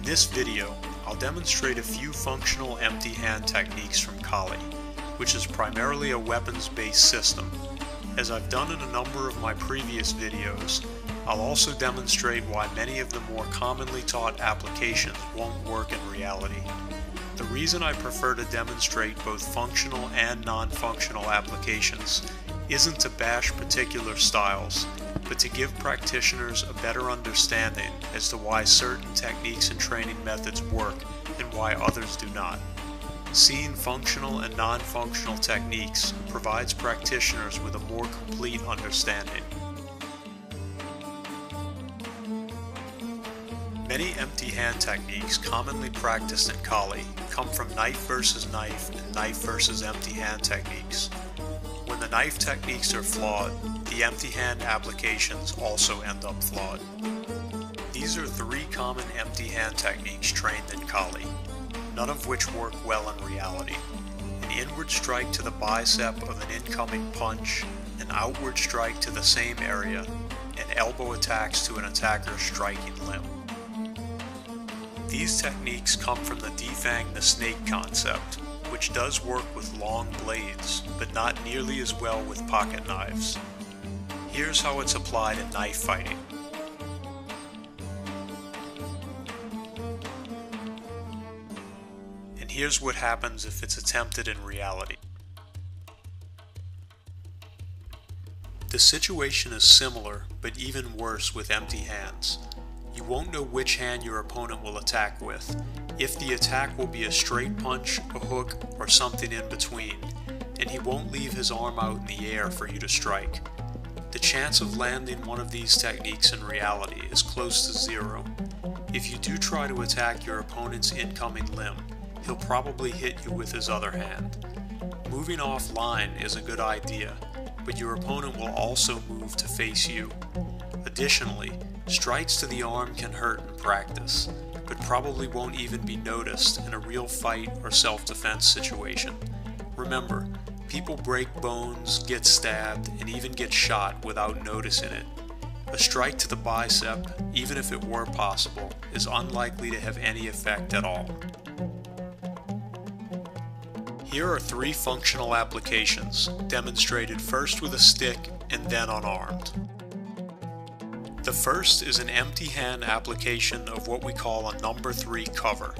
this video, I'll demonstrate a few functional empty hand techniques from Kali, which is primarily a weapons-based system. As I've done in a number of my previous videos, I'll also demonstrate why many of the more commonly taught applications won't work in reality. The reason I prefer to demonstrate both functional and non-functional applications isn't to bash particular styles, but to give practitioners a better understanding as to why certain techniques and training methods work and why others do not. Seeing functional and non-functional techniques provides practitioners with a more complete understanding. Many empty hand techniques commonly practiced in Kali come from knife versus knife and knife versus empty hand techniques. When the knife techniques are flawed, the empty hand applications also end up flawed. These are three common empty hand techniques trained in Kali, none of which work well in reality. An inward strike to the bicep of an incoming punch, an outward strike to the same area, and elbow attacks to an attacker's striking limb. These techniques come from the defang the snake concept, which does work with long blades, but not nearly as well with pocket knives. Here's how it's applied in knife fighting. And here's what happens if it's attempted in reality. The situation is similar, but even worse with empty hands. You won't know which hand your opponent will attack with, if the attack will be a straight punch, a hook, or something in between, and he won't leave his arm out in the air for you to strike. The chance of landing one of these techniques in reality is close to zero. If you do try to attack your opponent's incoming limb, he'll probably hit you with his other hand. Moving offline is a good idea, but your opponent will also move to face you. Additionally, strikes to the arm can hurt in practice, but probably won't even be noticed in a real fight or self-defense situation. Remember, people break bones, get stabbed, and even get shot without noticing it. A strike to the bicep, even if it were possible, is unlikely to have any effect at all. Here are three functional applications, demonstrated first with a stick and then unarmed. The first is an empty hand application of what we call a number 3 cover.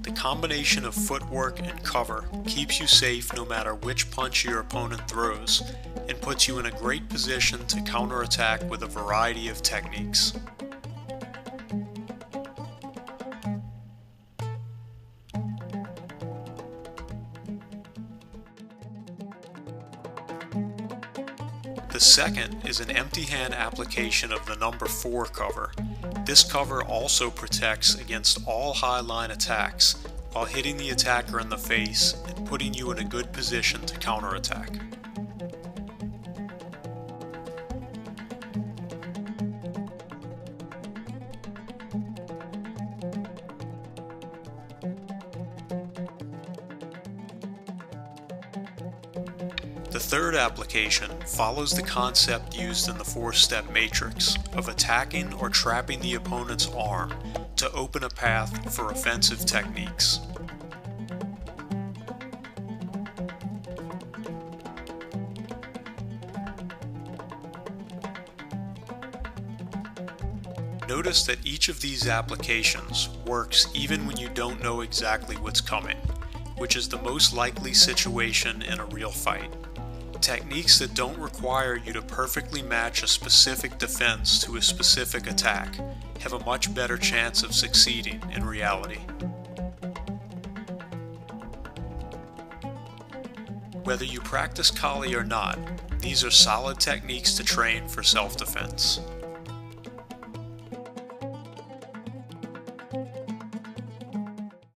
The combination of footwork and cover keeps you safe no matter which punch your opponent throws, and puts you in a great position to counterattack with a variety of techniques. The second is an empty hand application of the number 4 cover. This cover also protects against all high line attacks while hitting the attacker in the face and putting you in a good position to counterattack. The third application follows the concept used in the 4-step matrix of attacking or trapping the opponent's arm to open a path for offensive techniques. Notice that each of these applications works even when you don't know exactly what's coming, which is the most likely situation in a real fight. Techniques that don't require you to perfectly match a specific defense to a specific attack have a much better chance of succeeding in reality. Whether you practice Kali or not, these are solid techniques to train for self-defense.